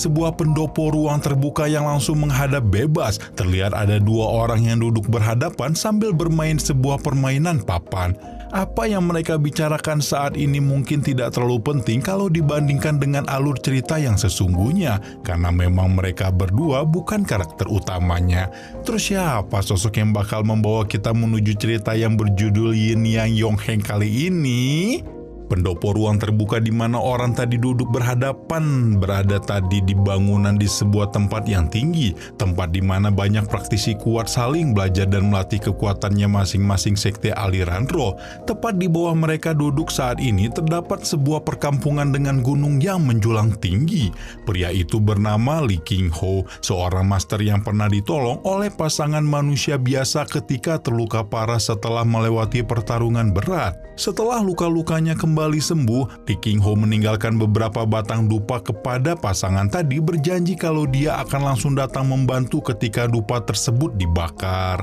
sebuah pendopo ruang terbuka yang langsung menghadap bebas. Terlihat ada dua orang yang duduk berhadapan sambil bermain sebuah permainan papan. Apa yang mereka bicarakan saat ini mungkin tidak terlalu penting kalau dibandingkan dengan alur cerita yang sesungguhnya, karena memang mereka berdua bukan karakter utamanya. Terus siapa sosok yang bakal membawa kita menuju cerita yang berjudul Yin Yang Yong Heng kali ini? Pendopo ruang terbuka di mana orang tadi duduk berhadapan berada tadi di bangunan di sebuah tempat yang tinggi, tempat di mana banyak praktisi kuat saling belajar dan melatih kekuatannya masing-masing sekte aliran roh. Tepat di bawah mereka duduk saat ini terdapat sebuah perkampungan dengan gunung yang menjulang tinggi. Pria itu bernama Li King Ho, seorang master yang pernah ditolong oleh pasangan manusia biasa ketika terluka parah setelah melewati pertarungan berat. Setelah luka-lukanya kembali sembuh, Li King Ho meninggalkan beberapa batang dupa kepada pasangan tadi, berjanji kalau dia akan langsung datang membantu ketika dupa tersebut dibakar.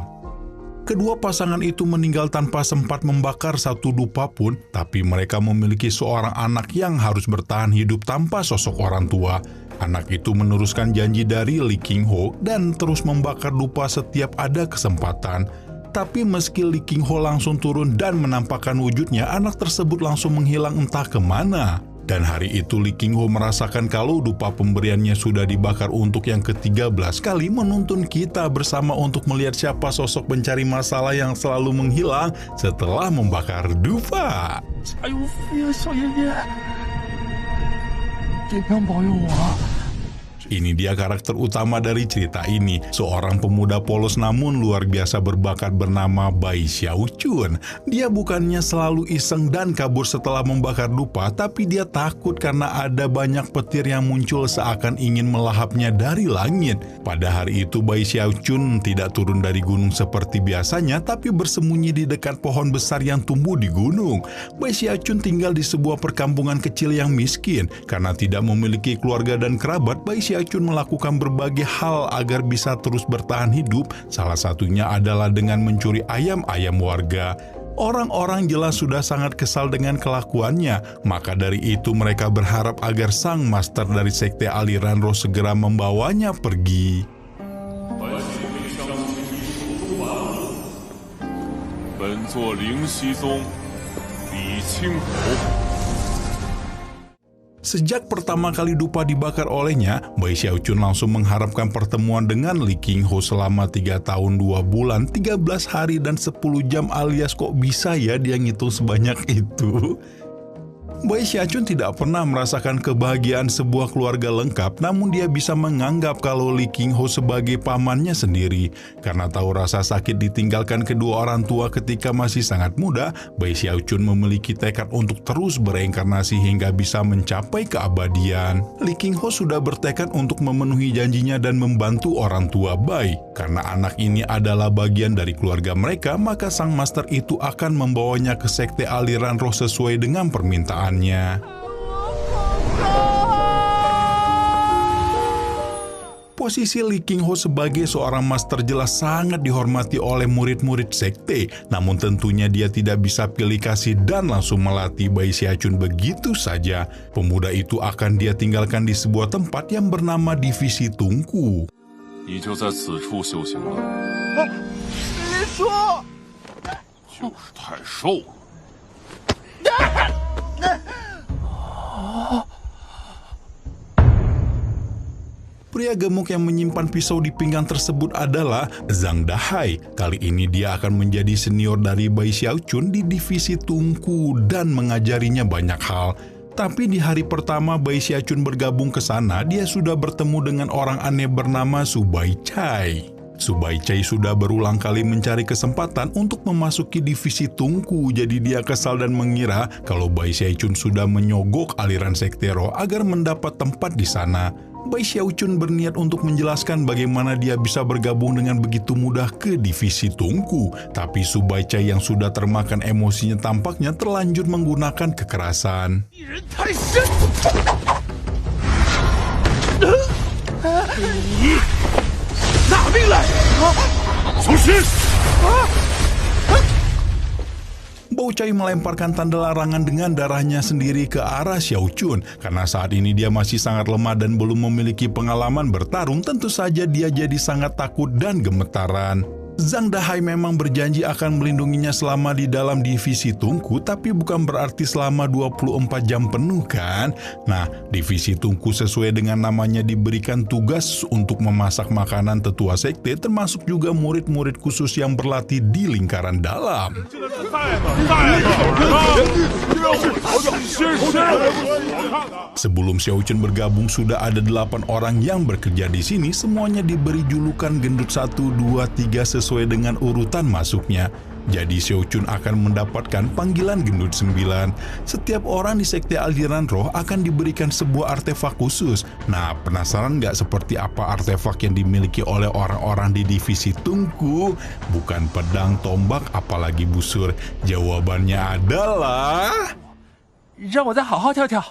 Kedua pasangan itu meninggal tanpa sempat membakar satu dupa pun, tapi mereka memiliki seorang anak yang harus bertahan hidup tanpa sosok orang tua. Anak itu meneruskan janji dari Li King Ho dan terus membakar dupa setiap ada kesempatan. Tapi meski Li King Ho langsung turun dan menampakkan wujudnya, anak tersebut langsung menghilang entah kemana. Dan hari itu Li King Ho merasakan kalau dupa pemberiannya sudah dibakar untuk yang ke-13 kali, menuntun kita bersama untuk melihat siapa sosok pencari masalah yang selalu menghilang setelah membakar dupa. Ini dia karakter utama dari cerita ini, seorang pemuda polos namun luar biasa berbakat bernama Bai Xiaochun. Dia bukannya selalu iseng dan kabur setelah membakar dupa, tapi dia takut karena ada banyak petir yang muncul seakan ingin melahapnya dari langit. Pada hari itu Bai Xiaochun tidak turun dari gunung seperti biasanya, tapi bersembunyi di dekat pohon besar yang tumbuh di gunung. Bai Xiaochun tinggal di sebuah perkampungan kecil yang miskin. Karena tidak memiliki keluarga dan kerabat, Bai Xiaochun melakukan berbagai hal agar bisa terus bertahan hidup. Salah satunya adalah dengan mencuri ayam-ayam warga. Orang-orang jelas sudah sangat kesal dengan kelakuannya. Maka dari itu mereka berharap agar sang master dari sekte aliran roh segera membawanya pergi. Sejak pertama kali dupa dibakar olehnya, Bai Xiaochun langsung mengharapkan pertemuan dengan Li King Ho selama 3 tahun 2 bulan, 13 hari dan 10 jam, alias kok bisa ya dia ngitung sebanyak itu? Bai Xiaochun tidak pernah merasakan kebahagiaan sebuah keluarga lengkap, namun dia bisa menganggap kalau Li King Ho sebagai pamannya sendiri. Karena tahu rasa sakit ditinggalkan kedua orang tua ketika masih sangat muda, Bai Xiaochun memiliki tekad untuk terus bereinkarnasi hingga bisa mencapai keabadian. Li King Ho sudah bertekad untuk memenuhi janjinya dan membantu orang tua Bai. Karena anak ini adalah bagian dari keluarga mereka, maka sang master itu akan membawanya ke sekte aliran roh sesuai dengan permintaan. Posisi Li King Ho sebagai seorang master jelas sangat dihormati oleh murid-murid sekte, namun tentunya dia tidak bisa pilih kasih dan langsung melatih Bai Xiaochun begitu saja. Pemuda itu akan dia tinggalkan di sebuah tempat yang bernama Divisi Tungku. Pria gemuk yang menyimpan pisau di pinggang tersebut adalah Zhang Dahai. Kali ini dia akan menjadi senior dari Bai Xiaochun di Divisi Tungku dan mengajarinya banyak hal. Tapi di hari pertama Bai Xiaochun bergabung ke sana, dia sudah bertemu dengan orang aneh bernama Su Baichai. Su Baichai sudah berulang kali mencari kesempatan untuk memasuki Divisi Tungku, jadi dia kesal dan mengira kalau Bai Xiaochun sudah menyogok aliran sekte roh agar mendapat tempat di sana. Bai Xiaochun berniat untuk menjelaskan bagaimana dia bisa bergabung dengan begitu mudah ke Divisi Tungku, tapi Su Baichai yang sudah termakan emosinya tampaknya terlanjur menggunakan kekerasan. Bao Cai melemparkan tanda larangan dengan darahnya sendiri ke arah Xiao Chun. Karena saat ini dia masih sangat lemah dan belum memiliki pengalaman bertarung, tentu saja dia jadi sangat takut dan gemetaran. Zhang Dahai memang berjanji akan melindunginya selama di dalam divisi Tungku, tapi bukan berarti selama 24 jam penuh kan? Nah, divisi Tungku sesuai dengan namanya diberikan tugas untuk memasak makanan tetua sekte, termasuk juga murid-murid khusus yang berlatih di lingkaran dalam. Sebelum Xiao Chun bergabung, sudah ada 8 orang yang bekerja di sini, semuanya diberi julukan gendut 1, 2, 3 sesuai dengan urutan masuknya. Jadi Xiao Chun akan mendapatkan panggilan gendut 9. Setiap orang di sekte aliran roh akan diberikan sebuah artefak khusus. Nah, penasaran nggak seperti apa artefak yang dimiliki oleh orang-orang di divisi Tungku? Bukan pedang, tombak, apalagi busur. Jawabannya adalah... 让我再好好跳跳。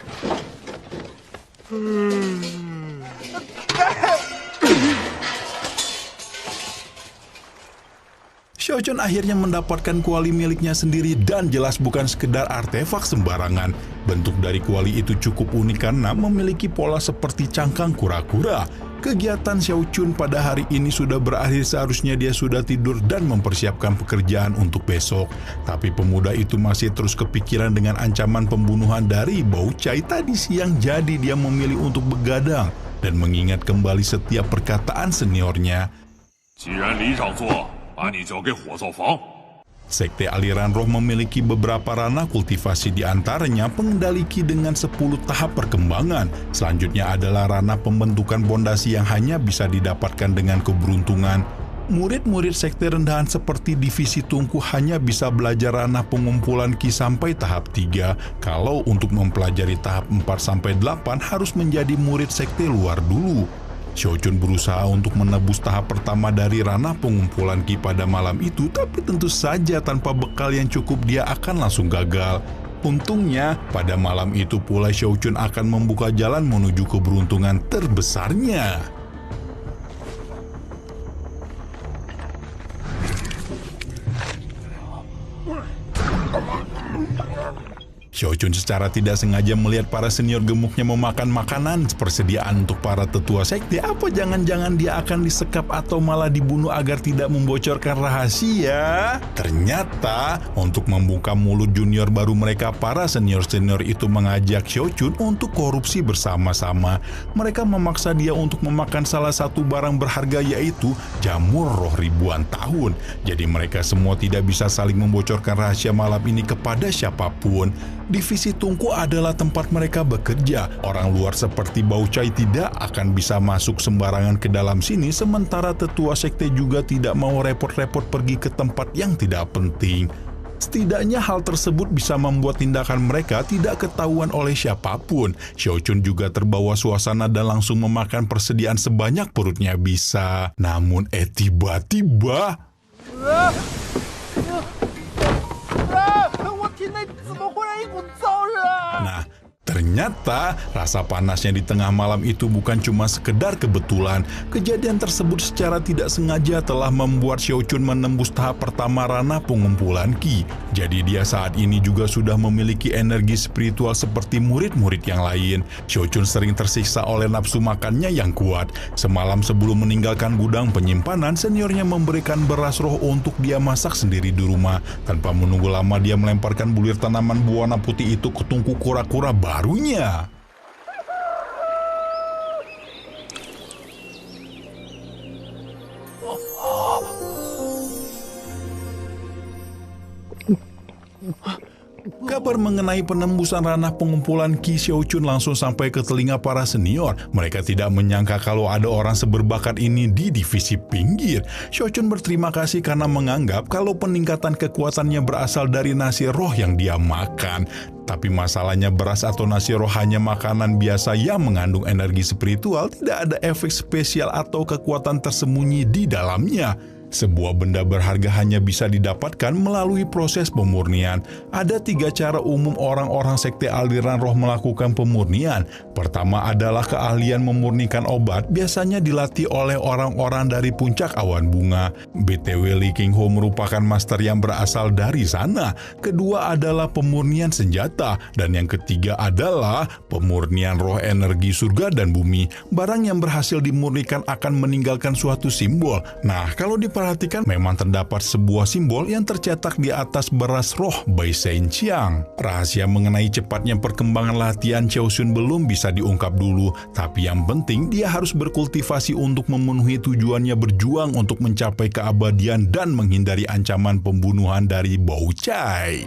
Xiao Chun akhirnya mendapatkan kuali miliknya sendiri dan jelas bukan sekedar artefak sembarangan. Bentuk dari kuali itu cukup unik karena memiliki pola seperti cangkang kura-kura. Kegiatan Xiao Chun pada hari ini sudah berakhir, seharusnya dia sudah tidur dan mempersiapkan pekerjaan untuk besok. Tapi pemuda itu masih terus kepikiran dengan ancaman pembunuhan dari Bao Cai tadi siang, jadi dia memilih untuk begadang dan mengingat kembali setiap perkataan seniornya. 既然离上座，把你交给火灶房。 Sekte aliran roh memiliki beberapa ranah kultivasi, di antaranya pengendali ki dengan 10 tahap perkembangan. Selanjutnya adalah ranah pembentukan pondasi yang hanya bisa didapatkan dengan keberuntungan. Murid-murid sekte rendahan seperti divisi Tungku hanya bisa belajar ranah pengumpulan ki sampai tahap 3. Kalau untuk mempelajari tahap 4-8 harus menjadi murid sekte luar dulu. Xiao Chun berusaha untuk menebus tahap pertama dari ranah pengumpulan ki pada malam itu, tapi tentu saja tanpa bekal yang cukup dia akan langsung gagal. Untungnya, pada malam itu pula Xiao Chun akan membuka jalan menuju keberuntungan terbesarnya. Xiao Chun secara tidak sengaja melihat para senior gemuknya memakan makanan persediaan untuk para tetua sekte. Apa jangan-jangan dia akan disekap atau malah dibunuh agar tidak membocorkan rahasia? Ternyata untuk membuka mulut junior baru mereka, para senior-senior itu mengajak Xiao Chun untuk korupsi bersama-sama. Mereka memaksa dia untuk memakan salah satu barang berharga, yaitu jamur roh ribuan tahun. Jadi mereka semua tidak bisa saling membocorkan rahasia malam ini kepada siapapun. Divisi Tungku adalah tempat mereka bekerja. Orang luar seperti Bao Cai tidak akan bisa masuk sembarangan ke dalam sini, sementara tetua sekte juga tidak mau repot-repot pergi ke tempat yang tidak penting. Setidaknya hal tersebut bisa membuat tindakan mereka tidak ketahuan oleh siapapun. Xiao Chun juga terbawa suasana dan langsung memakan persediaan sebanyak perutnya bisa. Namun tiba-tiba... Nah, ternyata rasa panasnya di tengah malam itu bukan cuma sekedar kebetulan. Kejadian tersebut secara tidak sengaja telah membuat Xiao Chun menembus tahap pertama ranah pengumpulan ki. Jadi dia saat ini juga sudah memiliki energi spiritual seperti murid-murid yang lain. Xiao Chun sering tersiksa oleh nafsu makannya yang kuat. Semalam sebelum meninggalkan gudang penyimpanan, seniornya memberikan beras roh untuk dia masak sendiri di rumah. Tanpa menunggu lama, dia melemparkan bulir tanaman berwarna putih itu ke tungku kura-kura barunya. Kabar mengenai penembusan ranah pengumpulan ki Xiao Chun langsung sampai ke telinga para senior. Mereka tidak menyangka kalau ada orang seberbakat ini di divisi pinggir. Xiao Chun berterima kasih karena menganggap kalau peningkatan kekuatannya berasal dari nasi roh yang dia makan. Tapi masalahnya beras atau nasi roh hanya makanan biasa yang mengandung energi spiritual, tidak ada efek spesial atau kekuatan tersembunyi di dalamnya. Sebuah benda berharga hanya bisa didapatkan melalui proses pemurnian. Ada 3 cara umum orang-orang sekte aliran roh melakukan pemurnian. Pertama adalah keahlian memurnikan obat, biasanya dilatih oleh orang-orang dari puncak awan bunga. BTW Li Qingho merupakan master yang berasal dari sana. Kedua adalah pemurnian senjata. Dan yang ketiga adalah pemurnian roh energi surga dan bumi. Barang yang berhasil dimurnikan akan meninggalkan suatu simbol. Nah, kalau diperhatikan memang terdapat sebuah simbol yang tercetak di atas beras roh Bai Shen Qiang. Rahasia mengenai cepatnya perkembangan latihan Xiao Xun belum bisa diungkap dulu, tapi yang penting dia harus berkultivasi untuk memenuhi tujuannya, berjuang untuk mencapai keabadian dan menghindari ancaman pembunuhan dari Bao Cai.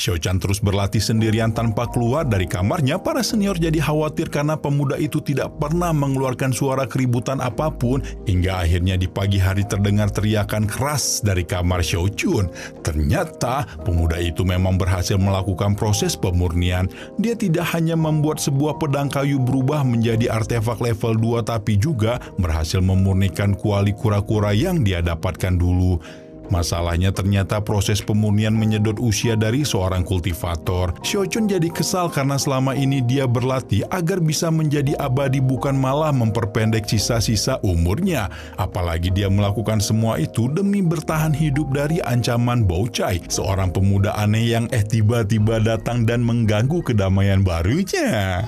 Xiao Chan terus berlatih sendirian tanpa keluar dari kamarnya. Para senior jadi khawatir karena pemuda itu tidak pernah mengeluarkan suara keributan apapun, hingga akhirnya di pagi hari terdengar teriakan keras dari kamar Xiao Chun. Ternyata pemuda itu memang berhasil melakukan proses pemurnian. Dia tidak hanya membuat sebuah pedang kayu berubah menjadi artefak level 2, tapi juga berhasil memurnikan kuali kura-kura yang dia dapatkan dulu. Masalahnya ternyata proses pemurnian menyedot usia dari seorang kultivator. Xiao Chun jadi kesal karena selama ini dia berlatih agar bisa menjadi abadi, bukan malah memperpendek sisa-sisa umurnya. Apalagi dia melakukan semua itu demi bertahan hidup dari ancaman Bao Cai, seorang pemuda aneh yang tiba-tiba datang dan mengganggu kedamaian barunya.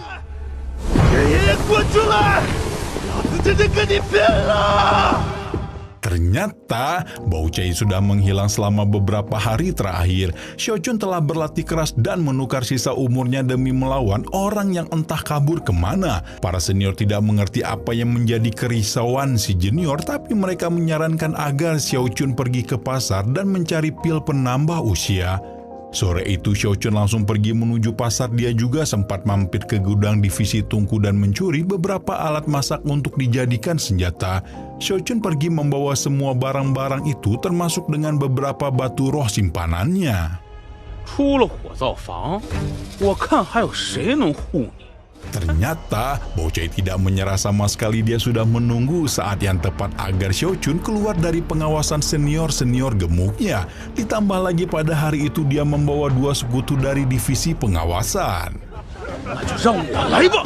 Ternyata Bao Cai sudah menghilang selama beberapa hari terakhir. Xiao Chun telah berlatih keras dan menukar sisa umurnya demi melawan orang yang entah kabur kemana. Para senior tidak mengerti apa yang menjadi kerisauan si junior, tapi mereka menyarankan agar Xiao Chun pergi ke pasar dan mencari pil penambah usia. Sore itu Xiao Chun langsung pergi menuju pasar. Dia juga sempat mampir ke gudang divisi tungku dan mencuri beberapa alat masak untuk dijadikan senjata. Xiao Chun pergi membawa semua barang-barang itu, termasuk dengan beberapa batu roh simpanannya. 出了火灶房，我看还有谁能护你？ Ternyata Bao Cai tidak menyerah sama sekali. Dia sudah menunggu saat yang tepat agar Xiao Chun keluar dari pengawasan senior-senior gemuknya. Ditambah lagi pada hari itu dia membawa 2 sekutu dari divisi pengawasan. 那就让我来吧！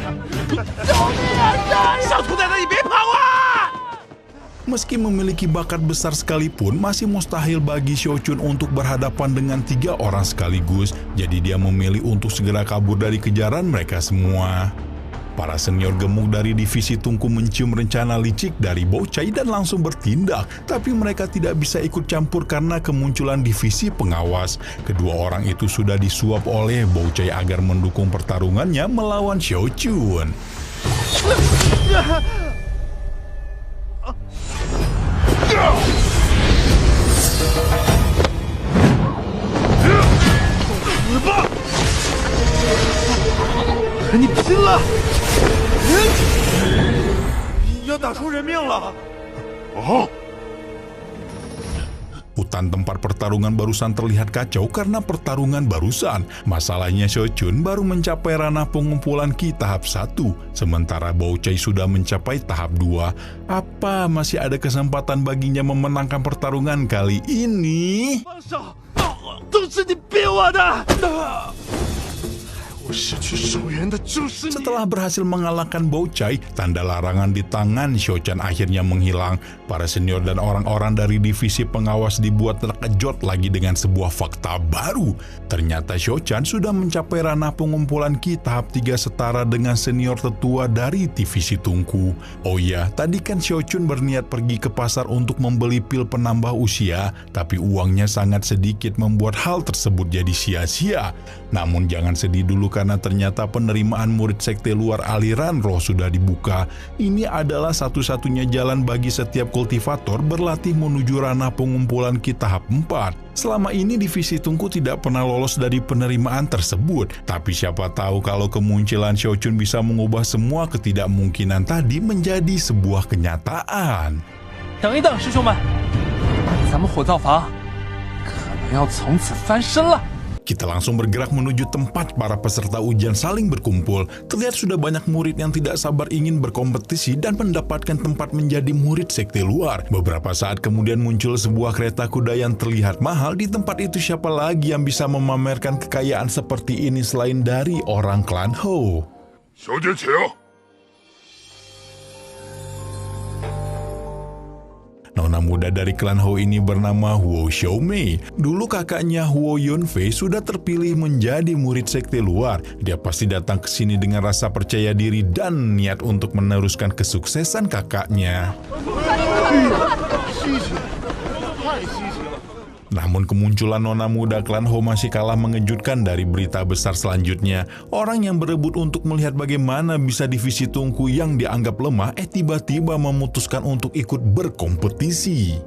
救命啊！小兔崽子，你别跑啊！ Meski memiliki bakat besar sekalipun, masih mustahil bagi Xiao Chun untuk berhadapan dengan 3 orang sekaligus. Jadi dia memilih untuk segera kabur dari kejaran mereka semua. Para senior gemuk dari divisi tungku mencium rencana licik dari Bao Cai dan langsung bertindak. Tapi mereka tidak bisa ikut campur karena kemunculan divisi pengawas. Kedua orang itu sudah disuap oleh Bao Cai agar mendukung pertarungannya melawan Xiao Chun. Hutan tempat pertarungan barusan terlihat kacau karena pertarungan barusan. Masalahnya Xiao Chun baru mencapai ranah pengumpulan Qi tahap 1, sementara Bao Cai sudah mencapai tahap 2. Apa masih ada kesempatan baginya memenangkan pertarungan kali ini? Setelah berhasil mengalahkan Bao Cai, tanda larangan di tangan Xiao Chan akhirnya menghilang. Para senior dan orang-orang dari divisi pengawas dibuat terkejut lagi dengan sebuah fakta baru. Ternyata Xiao Chan sudah mencapai ranah pengumpulan Qi tahap 3 setara dengan senior tetua dari divisi tungku. Oh ya, tadi kan Xiao Chun berniat pergi ke pasar untuk membeli pil penambah usia, tapi uangnya sangat sedikit membuat hal tersebut jadi sia-sia. Namun jangan sedih dulu karena ternyata penerimaan murid sekte luar aliran roh sudah dibuka. Ini adalah satu-satunya jalan bagi setiap kultivator berlatih menuju ranah pengumpulan Qi tahap 4. Selama ini divisi tungku tidak pernah lolos dari penerimaan tersebut. Tapi siapa tahu kalau kemunculan Xiao Chun bisa mengubah semua ketidakmungkinan tadi menjadi sebuah kenyataan. 等一等，师兄们，咱们火灶房可能要从此翻身了。Kita langsung bergerak menuju tempat para peserta ujian saling berkumpul. Terlihat sudah banyak murid yang tidak sabar ingin berkompetisi dan mendapatkan tempat menjadi murid sekte luar. Beberapa saat kemudian muncul sebuah kereta kuda yang terlihat mahal. Di tempat itu siapa lagi yang bisa memamerkan kekayaan seperti ini selain dari orang klan Hou? Nona muda dari klan Hou ini bernama Huo Xiaomei. Dulu kakaknya Huo Yunfei sudah terpilih menjadi murid sekte luar. Dia pasti datang ke sini dengan rasa percaya diri dan niat untuk meneruskan kesuksesan kakaknya. Namun kemunculan nona muda klan Hou masih kalah mengejutkan dari berita besar selanjutnya. Orang yang berebut untuk melihat bagaimana bisa divisi Tungku yang dianggap lemah tiba-tiba memutuskan untuk ikut berkompetisi.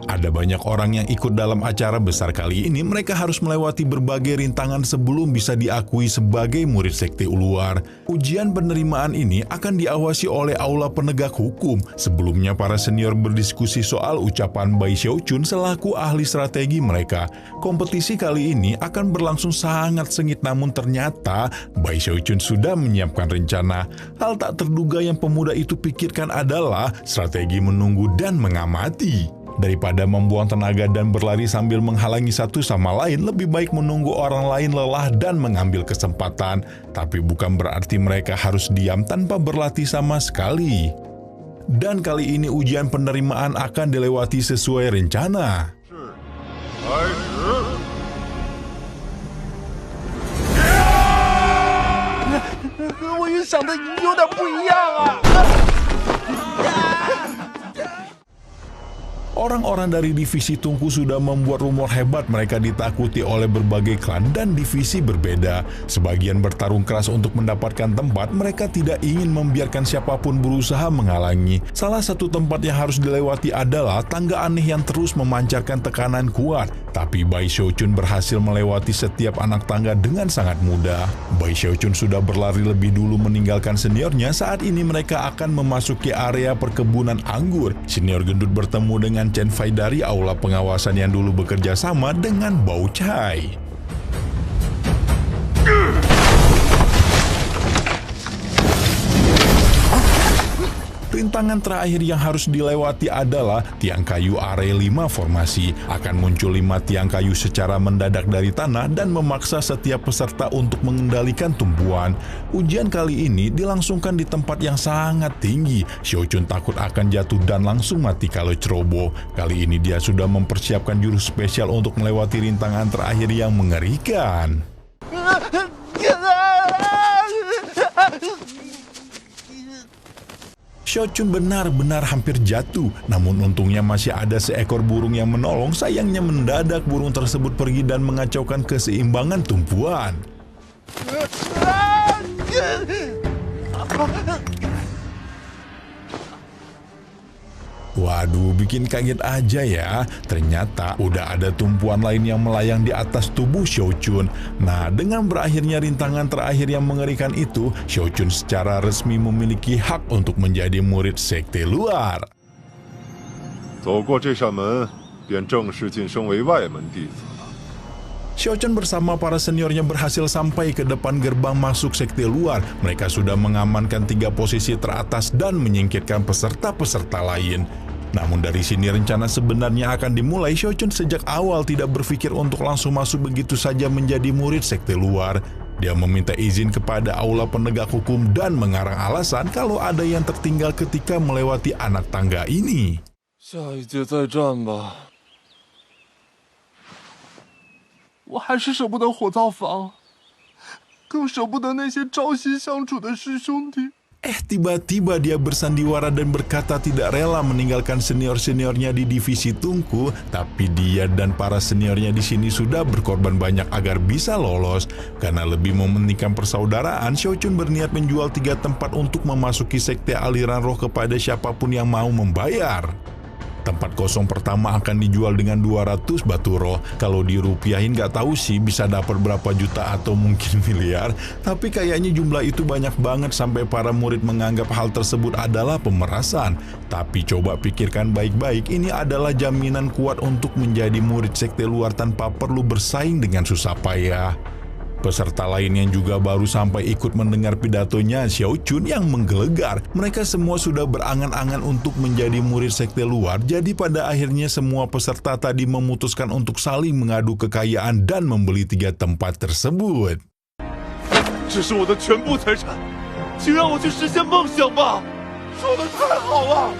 Ada banyak orang yang ikut dalam acara besar kali ini. Mereka harus melewati berbagai rintangan sebelum bisa diakui sebagai murid sekte luar. Ujian penerimaan ini akan diawasi oleh aula penegak hukum. Sebelumnya para senior berdiskusi soal ucapan Bai Xiaochun selaku ahli strategi mereka. Kompetisi kali ini akan berlangsung sangat sengit, namun ternyata Bai Xiaochun sudah menyiapkan rencana. Hal tak terduga yang pemuda itu pikirkan adalah strategi menunggu dan mengamati. Daripada membuang tenaga dan berlari sambil menghalangi satu sama lain, lebih baik menunggu orang lain lelah dan mengambil kesempatan. Tapi bukan berarti mereka harus diam tanpa berlatih sama sekali. Dan kali ini ujian penerimaan akan dilewati sesuai rencana. Orang-orang dari divisi Tungku sudah membuat rumor hebat. Mereka ditakuti oleh berbagai klan dan divisi berbeda. Sebagian bertarung keras untuk mendapatkan tempat. Mereka tidak ingin membiarkan siapapun berusaha menghalangi. Salah satu tempat yang harus dilewati adalah tangga aneh yang terus memancarkan tekanan kuat. Tapi Bai Xiaochun berhasil melewati setiap anak tangga dengan sangat mudah. Bai Xiaochun sudah berlari lebih dulu meninggalkan seniornya. Saat ini mereka akan memasuki area perkebunan anggur. Senior gendut bertemu dengan Chen Fai dari aula pengawasan yang dulu bekerja sama dengan Bao Chai. Rintangan terakhir yang harus dilewati adalah tiang kayu area 5 formasi. Akan muncul 5 tiang kayu secara mendadak dari tanah dan memaksa setiap peserta untuk mengendalikan tumpuan. Ujian kali ini dilangsungkan di tempat yang sangat tinggi. Xiaochun takut akan jatuh dan langsung mati kalau ceroboh. Kali ini dia sudah mempersiapkan jurus spesial untuk melewati rintangan terakhir yang mengerikan. Xiaochun benar-benar hampir jatuh, namun untungnya masih ada seekor burung yang menolong. Sayangnya mendadak burung tersebut pergi dan mengacaukan keseimbangan tumpuan. Waduh, bikin kaget aja ya. Ternyata udah ada tumpuan lain yang melayang di atas tubuh Xiaochun. Nah, dengan berakhirnya rintangan terakhir yang mengerikan itu, Xiaochun secara resmi memiliki hak untuk menjadi murid sekte luar. 走过这扇门，便正式晋升为外门弟子。 Xiaochun bersama para seniornya berhasil sampai ke depan gerbang masuk sekte luar. Mereka sudah mengamankan 3 posisi teratas dan menyingkirkan peserta-peserta lain. Namun dari sini rencana sebenarnya akan dimulai. Xiaochun sejak awal tidak berpikir untuk langsung masuk begitu saja menjadi murid sekte luar. Dia meminta izin kepada aula penegak hukum dan mengarang alasan kalau ada yang tertinggal ketika melewati anak tangga ini. 下一届再战吧。我还是舍不得火灶房，更舍不得那些朝夕相处的师兄弟。 Tiba-tiba dia bersandiwara dan berkata tidak rela meninggalkan senior-seniornya di divisi Tungku, tapi dia dan para seniornya di sini sudah berkorban banyak agar bisa lolos. Karena lebih mementingkan persaudaraan, Xiaochun berniat menjual 3 tempat untuk memasuki sekte aliran roh kepada siapapun yang mau membayar. Tempat kosong pertama akan dijual dengan 200 batu roh. Kalau dirupiahin nggak tahu sih bisa dapat berapa juta atau mungkin miliar. Tapi kayaknya jumlah itu banyak banget sampai para murid menganggap hal tersebut adalah pemerasan. Tapi coba pikirkan baik-baik, ini adalah jaminan kuat untuk menjadi murid sekte luar tanpa perlu bersaing dengan susah payah. Peserta lain yang juga baru sampai ikut mendengar pidatonya Xiao Chun yang menggelegar. Mereka semua sudah berangan-angan untuk menjadi murid sekte luar, jadi pada akhirnya semua peserta tadi memutuskan untuk saling mengadu kekayaan dan membeli 3 tempat tersebut. 这是我的全部财产，请让我去实现梦想吧！说得太好了。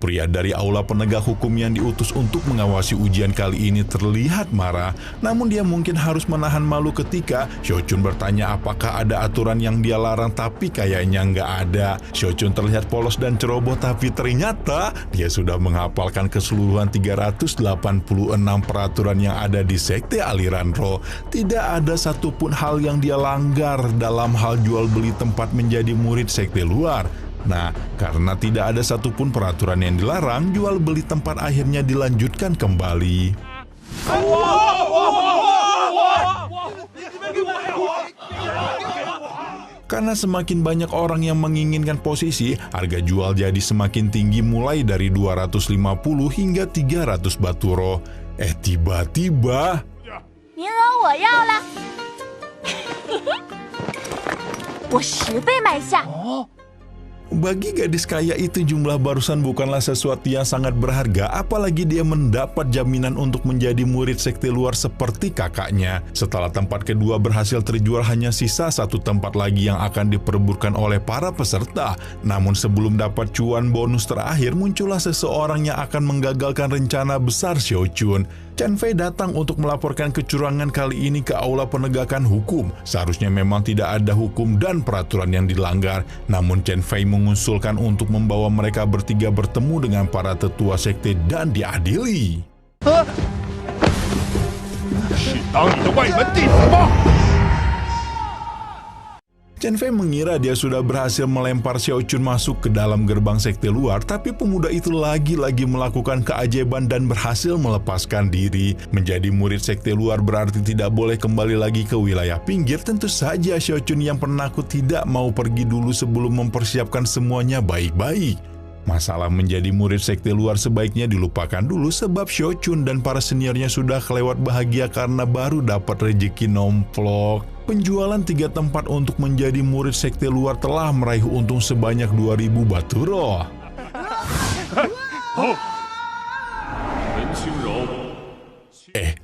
Pria dari aula penegak hukum yang diutus untuk mengawasi ujian kali ini terlihat marah, namun dia mungkin harus menahan malu ketika Xiao Chun bertanya apakah ada aturan yang dia larang, tapi kayaknya nggak ada. Xiao Chun terlihat polos dan ceroboh, tapi ternyata dia sudah menghafalkan keseluruhan 386 peraturan yang ada di sekte aliran roh. Tidak ada satupun hal yang dia langgar dalam hal jual beli tempat menjadi murid sekte luar. Nah, karena tidak ada satupun peraturan yang dilarang, jual beli tempat akhirnya dilanjutkan kembali. Karena semakin banyak orang yang menginginkan posisi, harga jual jadi semakin tinggi mulai dari 250 hingga 300 batu roh. Tiba-tiba... 名额我要了，我10倍买下。 Bagi gadis kaya itu jumlah barusan bukanlah sesuatu yang sangat berharga, apalagi dia mendapat jaminan untuk menjadi murid sekte luar seperti kakaknya. Setelah tempat kedua berhasil terjual, hanya sisa 1 tempat lagi yang akan diperebutkan oleh para peserta. Namun sebelum dapat cuan bonus terakhir, muncullah seseorang yang akan menggagalkan rencana besar Xiao Chun. Chen Fei datang untuk melaporkan kecurangan kali ini ke aula penegakan hukum. Seharusnya memang tidak ada hukum dan peraturan yang dilanggar, namun Chen Fei mengusulkan untuk membawa mereka bertiga bertemu dengan para tetua sekte dan diadili. 去当你的外门弟子吧！ Chen Fei mengira dia sudah berhasil melempar Xiao Chun masuk ke dalam gerbang sekte luar, tapi pemuda itu lagi-lagi melakukan keajaiban dan berhasil melepaskan diri. Menjadi murid sekte luar berarti tidak boleh kembali lagi ke wilayah pinggir. Tentu saja Xiao Chun yang penakut tidak mau pergi dulu sebelum mempersiapkan semuanya baik-baik. Masalah menjadi murid sekte luar sebaiknya dilupakan dulu sebab Xiao Chun dan para seniornya sudah kelewat bahagia karena baru dapat rezeki nomplok. Penjualan 3 tempat untuk menjadi murid sekte luar telah meraih untung sebanyak 2.000 batu roh. 文清柔，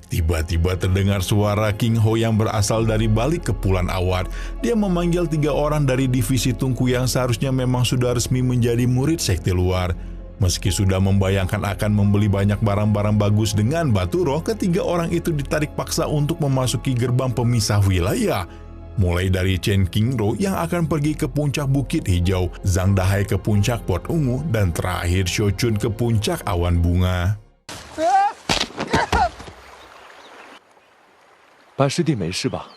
Tiba-tiba terdengar suara King Ho yang berasal dari balik kepulan awan. Dia memanggil 3 orang dari divisi Tungku yang seharusnya memang sudah resmi menjadi murid sekte luar. Meski sudah membayangkan akan membeli banyak barang-barang bagus dengan batu roh, ketiga orang itu ditarik paksa untuk memasuki gerbang pemisah wilayah. Mulai dari Chen Qingro yang akan pergi ke puncak Bukit Hijau, Zhang Dahai ke puncak Pot Ungu, dan terakhir Xiao Chun ke puncak Awan Bunga. 班师弟没事吧？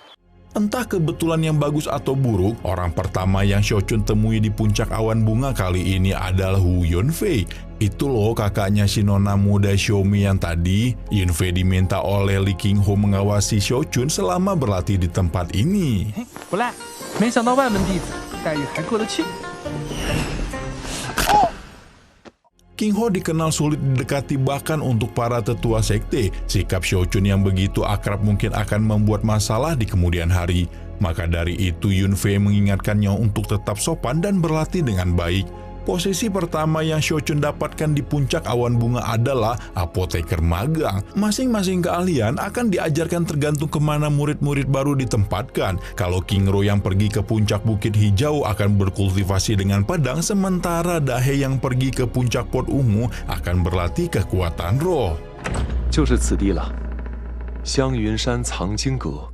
Entah kebetulan yang bagus atau buruk, orang pertama yang Xiao Chun temui di puncak Awan Bunga kali ini adalah Hu Yunfei. Itu loh kakaknya si nona muda Xiaomi yang tadi. Yunfei diminta oleh Li Qingho mengawasi Xiao Chun selama berlatih di tempat ini. 不赖，没想到外门弟子待遇还过得去。 King Ho dikenal sulit didekati bahkan untuk para tetua sekte. Sikap Xiao Chun yang begitu akrab mungkin akan membuat masalah di kemudian hari. Maka dari itu Yunfei mengingatkannya untuk tetap sopan dan berlatih dengan baik. Posisi pertama yang Xiao Chun dapatkan di puncak Awan Bunga adalah apoteker magang. Masing-masing keahlian akan diajarkan tergantung kemana murid-murid baru ditempatkan. Kalau Qingro yang pergi ke puncak Bukit Hijau akan berkultivasi dengan pedang, sementara Dahai yang pergi ke puncak Pot Ungu akan berlatih kekuatan roh. 就是此地了，香云山藏经阁。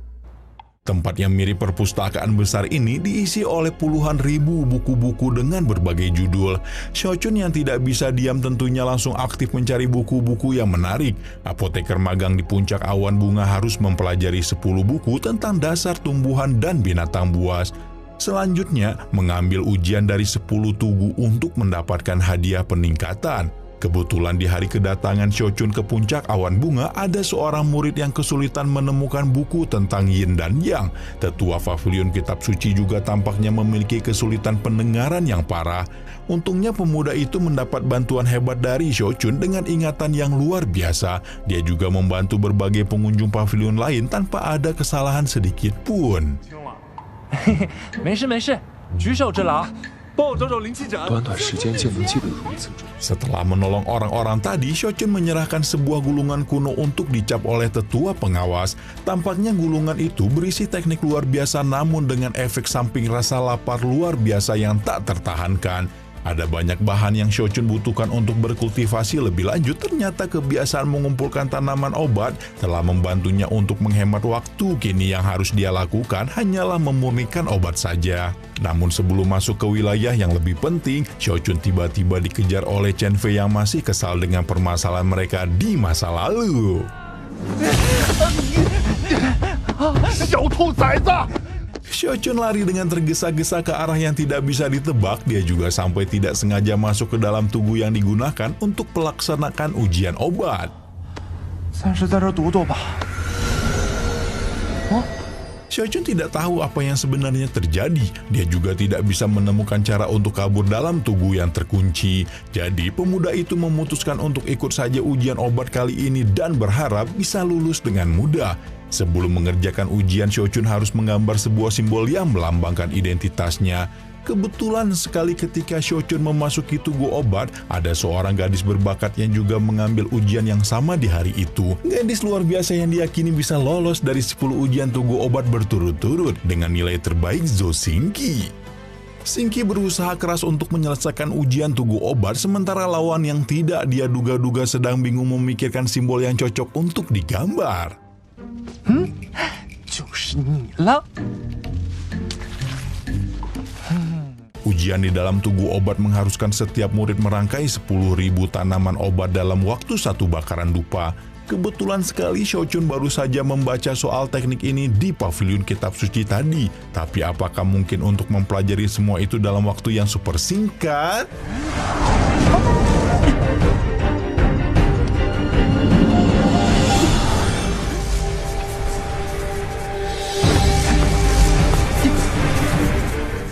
Tempat yang mirip perpustakaan besar ini diisi oleh puluhan ribu buku-buku dengan berbagai judul. Xiao Chun yang tidak bisa diam tentunya langsung aktif mencari buku-buku yang menarik. Apoteker magang di puncak Awan Bunga harus mempelajari 10 buku tentang dasar tumbuhan dan binatang buas. Selanjutnya, mengambil ujian dari 10 tugu untuk mendapatkan hadiah peningkatan. Kebetulan di hari kedatangan Xiaochun ke puncak awan bunga, ada seorang murid yang kesulitan menemukan buku tentang Yin dan Yang. Tetua pavilion kitab suci juga tampaknya memiliki kesulitan pendengaran yang parah. Untungnya pemuda itu mendapat bantuan hebat dari Xiaochun dengan ingatan yang luar biasa. Dia juga membantu berbagai pengunjung pavilion lain tanpa ada kesalahan sedikit pun. 没事没事，举手之劳。 短短时间竟能记得如此准。 Setelah menolong orang-orang tadi, Xiaochun menyerahkan sebuah gulungan kuno untuk dicap oleh tetua pengawas. Tampaknya gulungan itu berisi teknik luar biasa namun dengan efek samping rasa lapar luar biasa yang tak tertahankan. Ada banyak bahan yang Xiaochun butuhkan untuk berkultivasi lebih lanjut. Ternyata kebiasaan mengumpulkan tanaman obat telah membantunya untuk menghemat waktu. Kini yang harus dia lakukan hanyalah memurnikan obat saja. Namun sebelum masuk ke wilayah yang lebih penting, Xiaochun tiba-tiba dikejar oleh Chen Fei yang masih kesal dengan permasalahan mereka di masa lalu. 小兔崽子！ Xiaochun lari dengan tergesa-gesa ke arah yang tidak bisa ditebak. Dia juga sampai tidak sengaja masuk ke dalam tugu yang digunakan untuk melaksanakan ujian obat. 暂时在这儿读读吧。 Xiaochun tidak tahu apa yang sebenarnya terjadi. Dia juga tidak bisa menemukan cara untuk kabur dalam tugu yang terkunci. Jadi pemuda itu memutuskan untuk ikut saja ujian obat kali ini dan berharap bisa lulus dengan mudah. Sebelum mengerjakan ujian, Xiaochun harus menggambar sebuah simbol yang melambangkan identitasnya. Kebetulan sekali ketika Xiaochun memasuki tugu obat, ada seorang gadis berbakat yang juga mengambil ujian yang sama di hari itu. Gadis luar biasa yang diyakini bisa lolos dari 10 ujian tugu obat berturut-turut dengan nilai terbaik Zhou Xingqi. Xingqi berusaha keras untuk menyelesaikan ujian tugu obat, sementara lawan yang tidak dia duga-duga sedang bingung memikirkan simbol yang cocok untuk digambar. 就是你了。 Ujian di dalam tugu obat mengharuskan setiap murid merangkai 10.000 tanaman obat dalam waktu satu bakaran dupa. Kebetulan sekali Xiaochun baru saja membaca soal teknik ini di pavilion kitab suci tadi. Tapi apakah mungkin untuk mempelajari semua itu dalam waktu yang super singkat?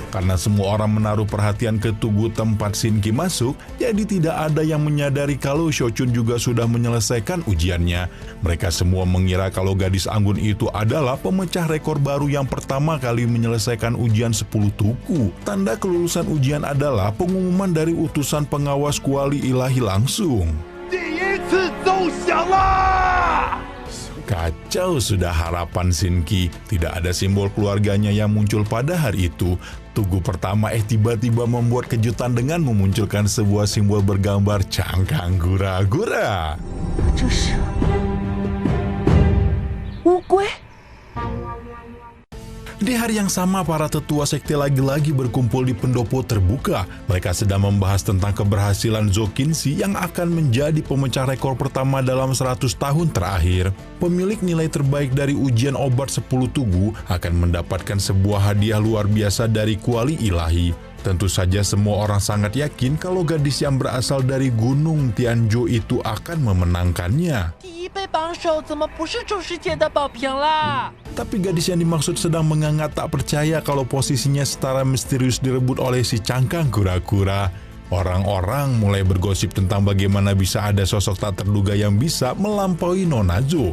Karena semua orang menaruh perhatian ke tugu tempat Xingqi masuk, jadi tidak ada yang menyadari kalau Xiaochun juga sudah menyelesaikan ujiannya. Mereka semua mengira kalau gadis anggun itu adalah pemecah rekor baru yang pertama kali menyelesaikan ujian 10 tuku. Tanda kelulusan ujian adalah pengumuman dari utusan pengawas kuali ilahi langsung. 第一次奏响啦！ Kacau sudah harapan Xingqi. Tidak ada simbol keluarganya yang muncul pada hari itu. Tugu pertama tiba-tiba membuat kejutan dengan memunculkan sebuah simbol bergambar cangkang gura-gura. 这是乌龟。 Di hari yang sama, para tetua sekte lagi-lagi berkumpul di pendopo terbuka. Mereka sedang membahas tentang keberhasilan Zhou Qinxi yang akan menjadi pemecah rekor pertama dalam 100 tahun terakhir. Pemilik nilai terbaik dari ujian obat 10 tugu akan mendapatkan sebuah hadiah luar biasa dari kuali ilahi. Tentu saja semua orang sangat yakin kalau gadis yang berasal dari Gunung Tianzhou itu akan memenangkannya. 第一被榜首怎么不是主世界的宝瓶啦？ Tapi gadis yang dimaksud sedang menganggap tak percaya kalau posisinya secara misterius direbut oleh si cangkang kura-kura. Orang-orang mulai bergosip tentang bagaimana bisa ada sosok tak terduga yang bisa melampaui Nona Zhou.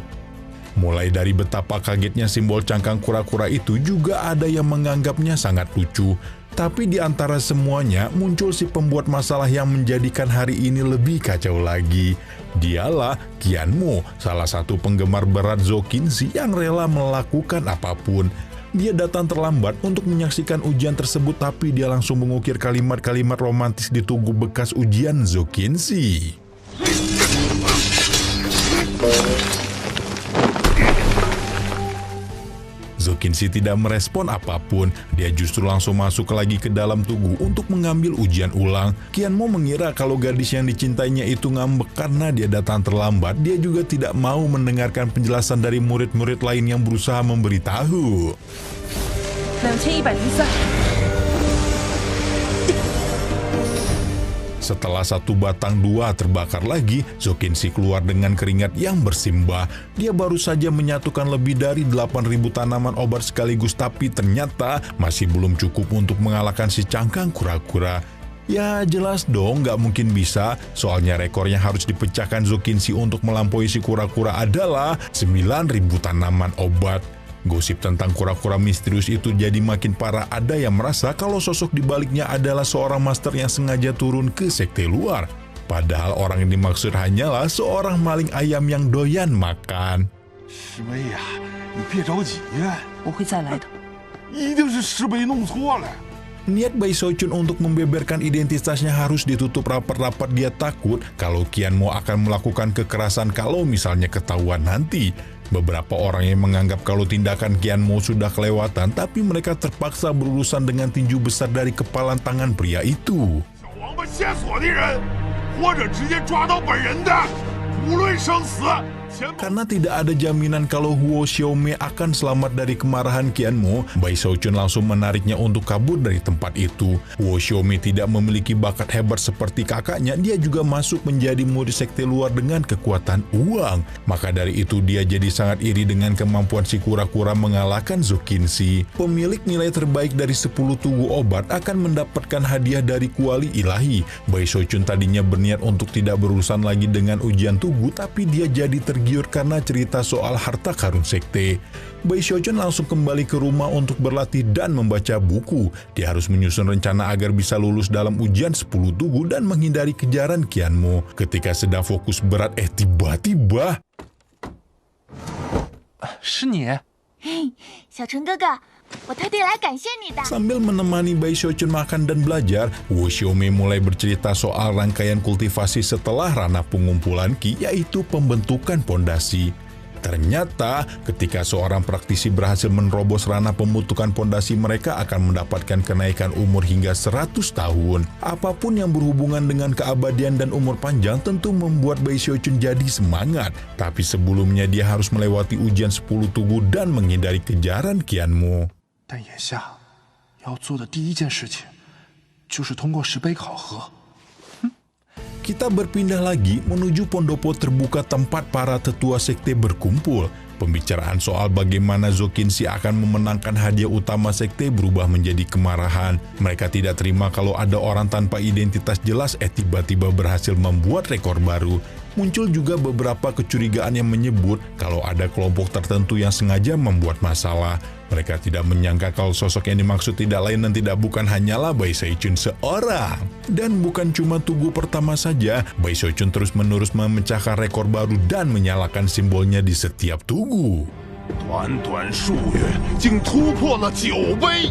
Mulai dari betapa kagetnya simbol cangkang kura-kura itu, juga ada yang menganggapnya sangat lucu. Tapi di antara semuanya muncul si pembuat masalah yang menjadikan hari ini lebih kacau lagi. Dialah Qianmo, salah satu penggemar berat Zhou Qinxi yang rela melakukan apapun. Dia datang terlambat untuk menyaksikan ujian tersebut, tapi dia langsung mengukir kalimat-kalimat romantis di tugu bekas ujian Zhou Qinxi. Zhou Qinxi tidak merespon apapun. Dia justru langsung masuk lagi ke dalam tugu untuk mengambil ujian ulang. Qianmo mengira kalau gadis yang dicintainya itu ngambek karena dia datang terlambat. Dia juga tidak mau mendengarkan penjelasan dari murid-murid lain yang berusaha memberitahu. 2103。Setelah satu batang dua terbakar lagi, Zokinsi keluar dengan keringat yang bersimbah. Dia baru saja menyatukan lebih dari 8.000 tanaman obat sekaligus, tapi ternyata masih belum cukup untuk mengalahkan si cangkang kura-kura. Ya jelas dong nggak mungkin bisa, soalnya rekor yang harus dipecahkan Zokinsi untuk melampaui si kura-kura adalah 9.000 tanaman obat. Gosip tentang kura-kura misterius itu jadi makin parah. Ada yang merasa kalau sosok di baliknya adalah seorang master yang sengaja turun ke sekte luar. Padahal orang yang dimaksud hanyalah seorang maling ayam yang doyan makan. 师妹呀，你别着急，我会再来的。一定是师妹弄错了。 Niat Bai Xiaochun untuk membeberkan identitasnya harus ditutup rapat-rapat. Dia takut kalau Qian Mo akan melakukan kekerasan kalau misalnya ketahuan nanti. Beberapa orang yang menganggap kalau tindakan Qian Mo sudah kelewatan, tapi mereka terpaksa berurusan dengan tinju besar dari kepalan tangan pria itu. 小王八线索的人，或者直接抓到本人的，无论生死。 Karena tidak ada jaminan kalau Huo Xiaomei akan selamat dari kemarahan Qian Mo, Bai Xiaochun langsung menariknya untuk kabur dari tempat itu. Huo Xiaomei tidak memiliki bakat hebat seperti kakaknya, dia juga masuk menjadi murid sekte luar dengan kekuatan uang. Maka dari itu dia jadi sangat iri dengan kemampuan si kura-kura mengalahkan Zokinsi. Pemilik nilai terbaik dari 10 tugu obat akan mendapatkan hadiah dari kuali ilahi. Bai Xiaochun tadinya berniat untuk tidak berurusan lagi dengan ujian tugu, tapi dia jadi tergiur karena cerita soal harta karun sekte. Bai Xiaochun langsung kembali ke rumah untuk berlatih dan membaca buku. Dia harus menyusun rencana agar bisa lulus dalam ujian 10 tugu dan menghindari kejaran Qian Mo. Ketika sedang fokus berat, tiba-tiba... 是你？小陈哥哥，我特地来感谢你的。 Sambil menemani Bai Xiaochun makan dan belajar, Huo Xiaomei mulai bercerita soal rangkaian kultivasi setelah ranah pengumpulan Qi, yaitu pembentukan pondasi. Ternyata, ketika seorang praktisi berhasil menerobos ranah pembentukan pondasi, mereka akan mendapatkan kenaikan umur hingga 100 tahun. Apapun yang berhubungan dengan keabadian dan umur panjang tentu membuat Bai Xiaochun jadi semangat. Tapi sebelumnya dia harus melewati ujian 10 tugu dan menghindari kejaran Qian Mo. 但眼下要做的第一件事情，就是通过石碑考核。 Kita berpindah lagi menuju pendopo terbuka tempat para tetua sekte berkumpul. Pembicaraan soal bagaimana Zokinsi akan memenangkan hadiah utama sekte berubah menjadi kemarahan. Mereka tidak terima kalau ada orang tanpa identitas jelas tiba-tiba berhasil membuat rekor baru. Muncul juga beberapa kecurigaan yang menyebut kalau ada kelompok tertentu yang sengaja membuat masalah. Mereka tidak menyangka kalau sosok yang dimaksud tidak lain dan tidak bukan hanyalah Bai Xiaochun seorang. Dan bukan cuma tugu pertama saja, Bai Xiaochun terus-menerus memecahkan rekor baru dan menyalakan simbolnya di setiap tugu. 短短数月，竟突破了9杯。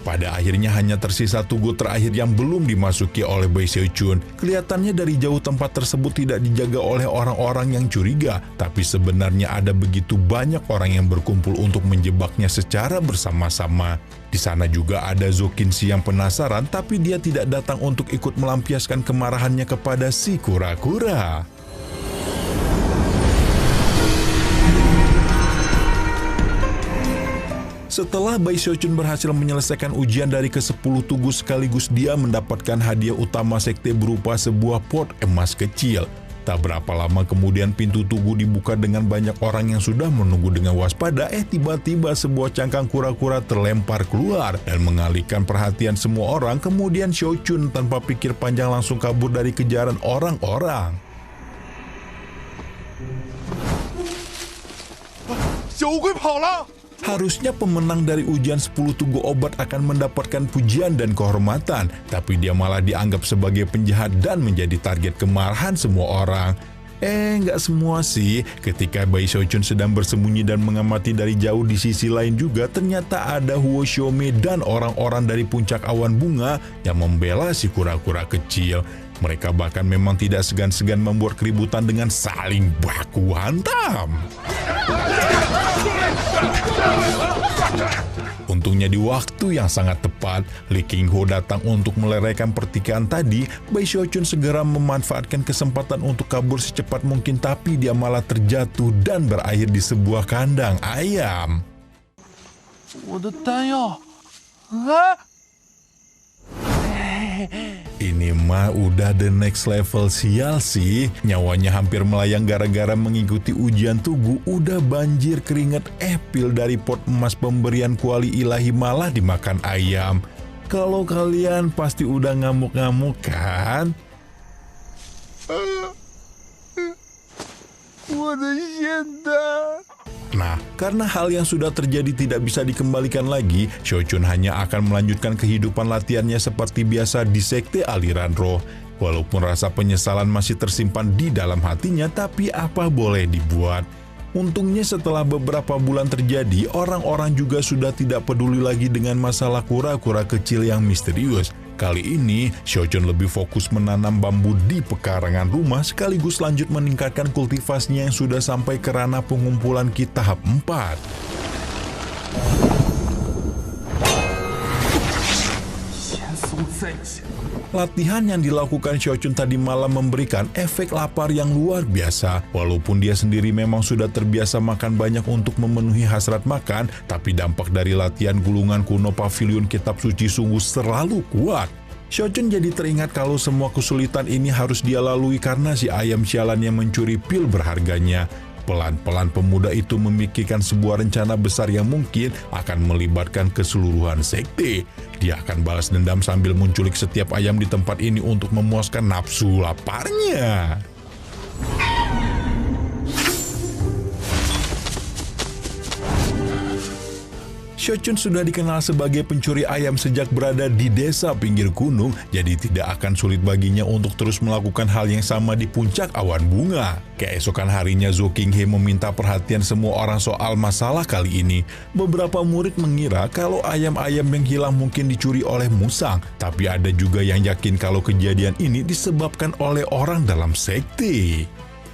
Pada akhirnya hanya tersisa tugu terakhir yang belum dimasuki oleh Bai Xiaochun. Kelihatannya dari jauh tempat tersebut tidak dijaga oleh orang-orang yang curiga, tapi sebenarnya ada begitu banyak orang yang berkumpul untuk menjebaknya secara bersama-sama. Di sana juga ada Zokinsi yang penasaran, tapi dia tidak datang untuk ikut melampiaskan kemarahannya kepada si kura-kura. Setelah Bai Xiaochun berhasil menyelesaikan ujian dari ke-10 tugu sekaligus, dia mendapatkan hadiah utama sekte berupa sebuah pot emas kecil. Tak berapa lama kemudian pintu tugu dibuka dengan banyak orang yang sudah menunggu dengan waspada. Tiba-tiba sebuah cangkang kura-kura terlempar keluar dan mengalihkan perhatian semua orang. Kemudian Xiaochun tanpa pikir panjang langsung kabur dari kejaran orang-orang. 小乌龟跑了！ Harusnya pemenang dari ujian 10 tugu obat akan mendapatkan pujian dan kehormatan, tapi dia malah dianggap sebagai penjahat dan menjadi target kemarahan semua orang. Nggak semua sih. Ketika Bai Xiaochun sedang bersembunyi dan mengamati dari jauh, di sisi lain juga ternyata ada Huo Xiaomei dan orang-orang dari puncak awan bunga yang membela si kura-kura kecil. Mereka bahkan memang tidak segan-segan membuat keributan dengan saling baku hantam. Untungnya di waktu yang sangat tepat, Li Qinghuo datang untuk meleraikan pertikaian tadi. Bai Xiaochun segera memanfaatkan kesempatan untuk kabur secepat mungkin, tapi dia malah terjatuh dan berakhir di sebuah kandang ayam. 我的丹药，啊！ Ini mah udah the next level sial sih. Nyawanya hampir melayang gara-gara mengikuti ujian tugu. Udah banjir keringat pil dari pot emas pemberian kuali ilahi malah dimakan ayam. Kalau kalian pasti udah ngamuk-ngamuk kan? Nah, karena hal yang sudah terjadi tidak bisa dikembalikan lagi, Xiaochun hanya akan melanjutkan kehidupan latihannya seperti biasa di sekte aliran roh. Walaupun rasa penyesalan masih tersimpan di dalam hatinya, tapi apa boleh dibuat. Untungnya setelah beberapa bulan terjadi, orang-orang juga sudah tidak peduli lagi dengan masalah kura-kura kecil yang misterius. Kali ini, Xiaochun lebih fokus menanam bambu di pekarangan rumah sekaligus lanjut meningkatkan kultivasinya yang sudah sampai ke ranah pengumpulan ki tahap 4. Latihan yang dilakukan Xiaochun tadi malam memberikan efek lapar yang luar biasa. Walaupun dia sendiri memang sudah terbiasa makan banyak untuk memenuhi hasrat makan, tapi dampak dari latihan gulungan kuno pavilion kitab suci sungguh selalu kuat. Xiaochun jadi teringat kalau semua kesulitan ini harus dia lalui karena si ayam sialan yang mencuri pil berharganya. Pelan-pelan pemuda itu memikirkan sebuah rencana besar yang mungkin akan melibatkan keseluruhan sekte. Dia akan balas dendam sambil menculik setiap ayam di tempat ini untuk memuaskan nafsu laparnya. Xiaochun sudah dikenal sebagai pencuri ayam sejak berada di desa pinggir gunung, jadi tidak akan sulit baginya untuk terus melakukan hal yang sama di puncak awan bunga. Keesokan harinya Zhou Qinghe meminta perhatian semua orang soal masalah kali ini. Beberapa murid mengira kalau ayam-ayam yang hilang mungkin dicuri oleh musang, tapi ada juga yang yakin kalau kejadian ini disebabkan oleh orang dalam sekte.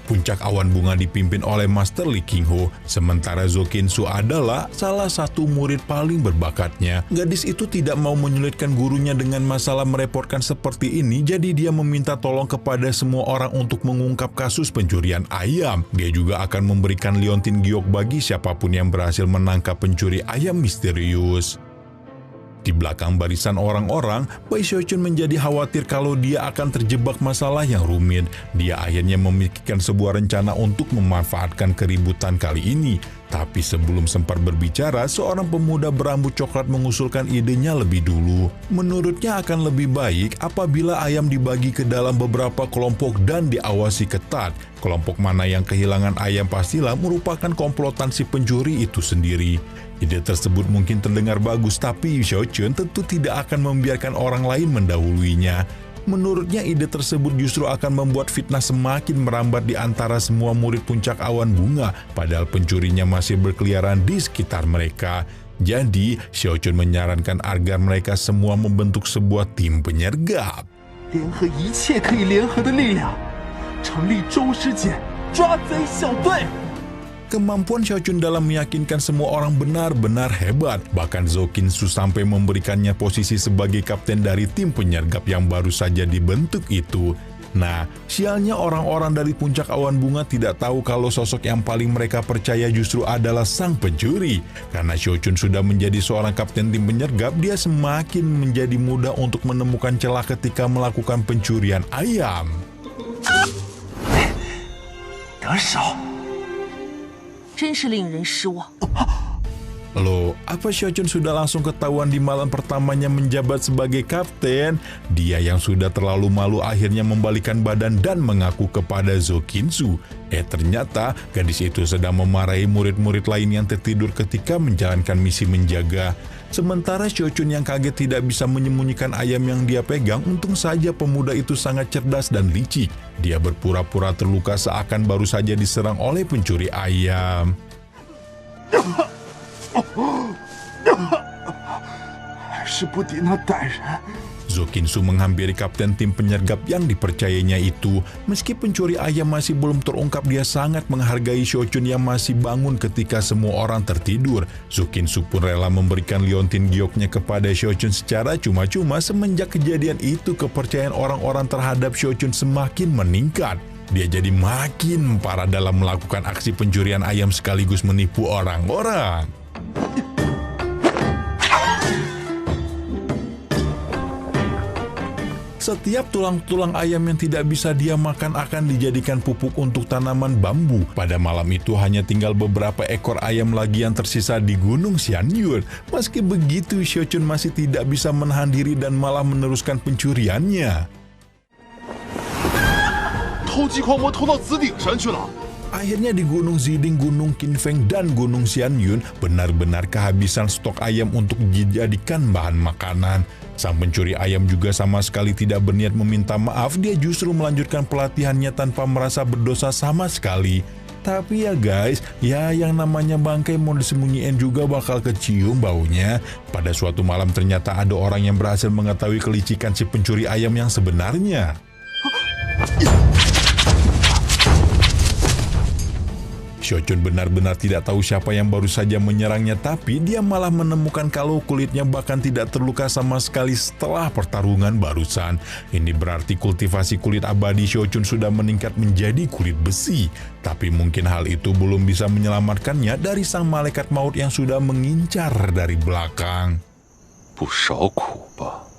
Puncak awan bunga dipimpin oleh Master Li Qingho, sementara Zhou Qinsu adalah salah satu murid paling berbakatnya. Gadis itu tidak mau menyulitkan gurunya dengan masalah merepotkan seperti ini, jadi dia meminta tolong kepada semua orang untuk mengungkap kasus pencurian ayam. Dia juga akan memberikan liontin giok bagi siapapun yang berhasil menangkap pencuri ayam misterius. Di belakang barisan orang-orang, Bai Xiaochun menjadi khawatir kalau dia akan terjebak masalah yang rumit. Dia akhirnya memikirkan sebuah rencana untuk memanfaatkan keributan kali ini. Tapi sebelum sempat berbicara, seorang pemuda berambut coklat mengusulkan idenya lebih dulu. Menurutnya akan lebih baik apabila ayam dibagi ke dalam beberapa kelompok dan diawasi ketat. Kelompok mana yang kehilangan ayam pastilah merupakan komplotan si pencuri itu sendiri. Ide tersebut mungkin terdengar bagus, tapi Xiaochun tentu tidak akan membiarkan orang lain mendahuluinya. Menurutnya ide tersebut justru akan membuat fitnah semakin merambat di antara semua murid puncak awan bunga, padahal pencurinya masih berkeliaran di sekitar mereka. Jadi, Xiaochun menyarankan agar mereka semua membentuk sebuah tim penyergap. 联合一切可以联合的力量，成立周师姐抓贼小队。 Kemampuan Xiaochun dalam meyakinkan semua orang benar-benar hebat. Bahkan Zhou Qinsu sampai memberikannya posisi sebagai kapten dari tim penyergap yang baru saja dibentuk itu. Nah, sialnya orang-orang dari puncak awan bunga tidak tahu kalau sosok yang paling mereka percaya justru adalah sang pencuri. Karena Xiaochun sudah menjadi seorang kapten tim penyergap, dia semakin menjadi mudah untuk menemukan celah ketika melakukan pencurian ayam. 得手。 真是令人失望。 Loh, apa Xiaochun sudah langsung ketahuan di malam pertamanya menjabat sebagai kapten? Dia yang sudah terlalu malu akhirnya membalikan badan dan mengaku kepada Zhou Qinsu. Ternyata gadis itu sedang memarahi murid-murid lain yang tertidur ketika menjalankan misi menjaga. Sementara Xiaochun yang kaget tidak bisa menyembunyikan ayam yang dia pegang, untung saja pemuda itu sangat cerdas dan licik. Dia berpura-pura terluka seakan baru saja diserang oleh pencuri ayam. 还是不敌那歹人。 Zhou Qinsu menghampiri kapten tim penyergap yang dipercayainya itu. Meski pencuri ayam masih belum terungkap, dia sangat menghargai Xiaochun yang masih bangun ketika semua orang tertidur. Zhou Qinsu pun rela memberikan liontin gioknya kepada Xiaochun secara cuma-cuma. Semenjak kejadian itu, kepercayaan orang-orang terhadap Xiaochun semakin meningkat. Dia jadi makin parah dalam melakukan aksi pencurian ayam sekaligus menipu orang-orang. Setiap tulang-tulang ayam yang tidak bisa dia makan akan dijadikan pupuk untuk tanaman bambu. Pada malam itu hanya tinggal beberapa ekor ayam lagi yang tersisa di Gunung Xianyun. Meski begitu, Xiaochun masih tidak bisa menahan diri dan malah meneruskan pencuriannya. 偷鸡狂魔偷到紫顶山去了。 Akhirnya di Gunung Ziding, Gunung Qinfeng, dan Gunung Xianyun benar-benar kehabisan stok ayam untuk dijadikan bahan makanan. Sang pencuri ayam juga sama sekali tidak berniat meminta maaf, dia justru melanjutkan pelatihannya tanpa merasa berdosa sama sekali. Tapi ya guys, ya yang namanya bangkai mau disembunyiin juga bakal kecium baunya. Pada suatu malam ternyata ada orang yang berhasil mengetahui kelicikan si pencuri ayam yang sebenarnya. Xiaochun benar-benar tidak tahu siapa yang baru saja menyerangnya, tapi dia malah menemukan kalau kulitnya bahkan tidak terluka sama sekali setelah pertarungan barusan. Ini berarti kultivasi kulit abadi Xiaochun sudah meningkat menjadi kulit besi. Tapi mungkin hal itu belum bisa menyelamatkannya dari sang malaikat maut yang sudah mengincar dari belakang. 不少苦吧。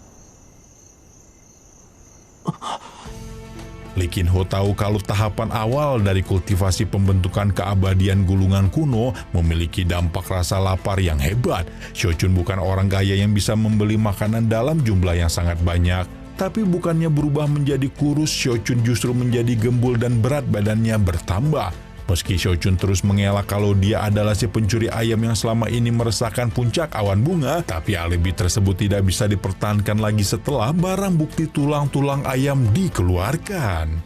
Li Qinho tahu kalau tahapan awal dari kultivasi pembentukan keabadian gulungan kuno memiliki dampak rasa lapar yang hebat. Xiaochun bukan orang kaya yang bisa membeli makanan dalam jumlah yang sangat banyak. Tapi bukannya berubah menjadi kurus, Xiaochun justru menjadi gembul dan berat badannya bertambah. Meski Xiaochun terus mengelak kalau dia adalah si pencuri ayam yang selama ini meresahkan puncak awan bunga, tapi alibi tersebut tidak bisa dipertahankan lagi setelah barang bukti tulang-tulang ayam dikeluarkan.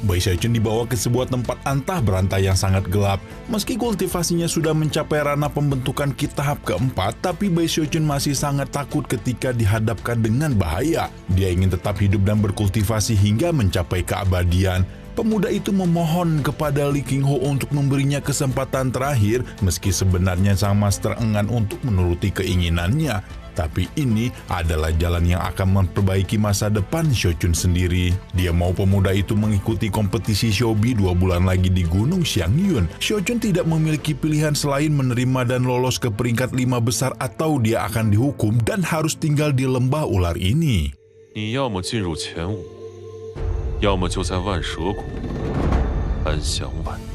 Bai Xiaochun dibawa ke sebuah tempat antah berantah yang sangat gelap. Meski kultivasinya sudah mencapai ranah pembentukan Qi tahap keempat, tapi Bai Xiaochun masih sangat takut ketika dihadapkan dengan bahaya. Dia ingin tetap hidup dan berkultivasi hingga mencapai keabadian. Pemuda itu memohon kepada Li Qinho untuk memberinya kesempatan terakhir, meski sebenarnya sang master enggan untuk menuruti keinginannya. Tapi ini adalah jalan yang akan memperbaiki masa depan Xiaochun sendiri. Dia mau pemuda itu mengikuti kompetisi Xiaobi 2 bulan lagi di Gunung Xianyun. Xiaochun tidak memiliki pilihan selain menerima dan lolos ke peringkat 5 besar atau dia akan dihukum dan harus tinggal di lembah ular ini. 你要么进入前5，要么就在万蛇谷安享晚年。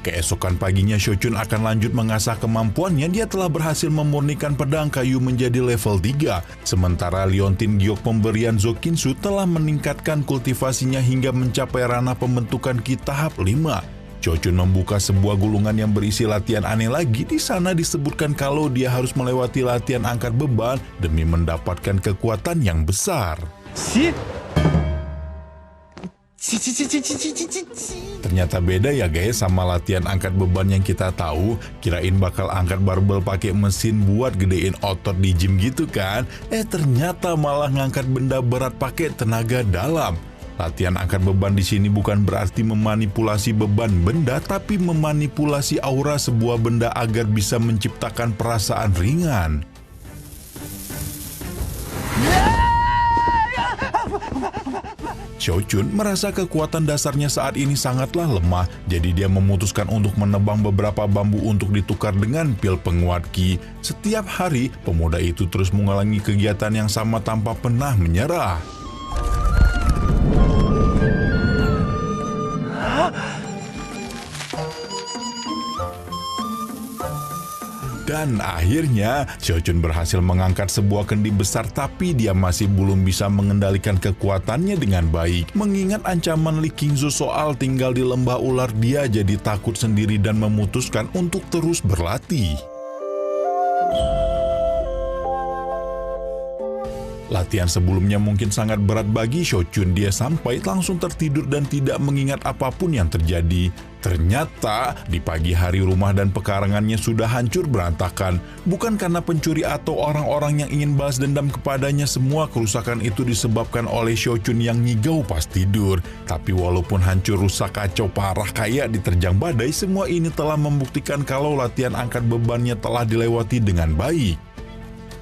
Keesokan paginya Xiaochun akan lanjut mengasah kemampuannya. Dia telah berhasil memurnikan pedang kayu menjadi level 3. Sementara Liontin Giok pemberian Zokinsu telah meningkatkan kultivasinya hingga mencapai ranah pembentukan Qi tahap 5. Xiaochun membuka sebuah gulungan yang berisi latihan aneh lagi. Di sana disebutkan kalau dia harus melewati latihan angkat beban demi mendapatkan kekuatan yang besar. Ternyata beda ya guys sama latihan angkat beban yang kita tahu. Kirain bakal angkat barbel pakai mesin buat gedein otot di gym gitu kan. Ternyata malah ngangkat benda berat pakai tenaga dalam. Latihan angkat beban di sini bukan berarti memanipulasi beban benda, tapi memanipulasi aura sebuah benda agar bisa menciptakan perasaan ringan. Xiaochun merasa kekuatan dasarnya saat ini sangatlah lemah, jadi dia memutuskan untuk menebang beberapa bambu untuk ditukar dengan pil penguat Qi. Setiap hari, pemuda itu terus mengulangi kegiatan yang sama tanpa pernah menyerah. Dan akhirnya, Xiaochun berhasil mengangkat sebuah kendi besar, tapi dia masih belum bisa mengendalikan kekuatannya dengan baik. Mengingat ancaman Li Qingzu soal tinggal di lembah ular, dia jadi takut sendiri dan memutuskan untuk terus berlatih. Latihan sebelumnya mungkin sangat berat bagi Xiaochun. Dia sampai langsung tertidur dan tidak mengingat apapun yang terjadi. Ternyata di pagi hari rumah dan pekarangannya sudah hancur berantakan. Bukan karena pencuri atau orang-orang yang ingin balas dendam kepadanya, semua kerusakan itu disebabkan oleh Xiaochun yang ngigau pas tidur. Tapi walaupun hancur, rusak, kacau parah kayak diterjang badai, semua ini telah membuktikan kalau latihan angkat bebannya telah dilewati dengan baik.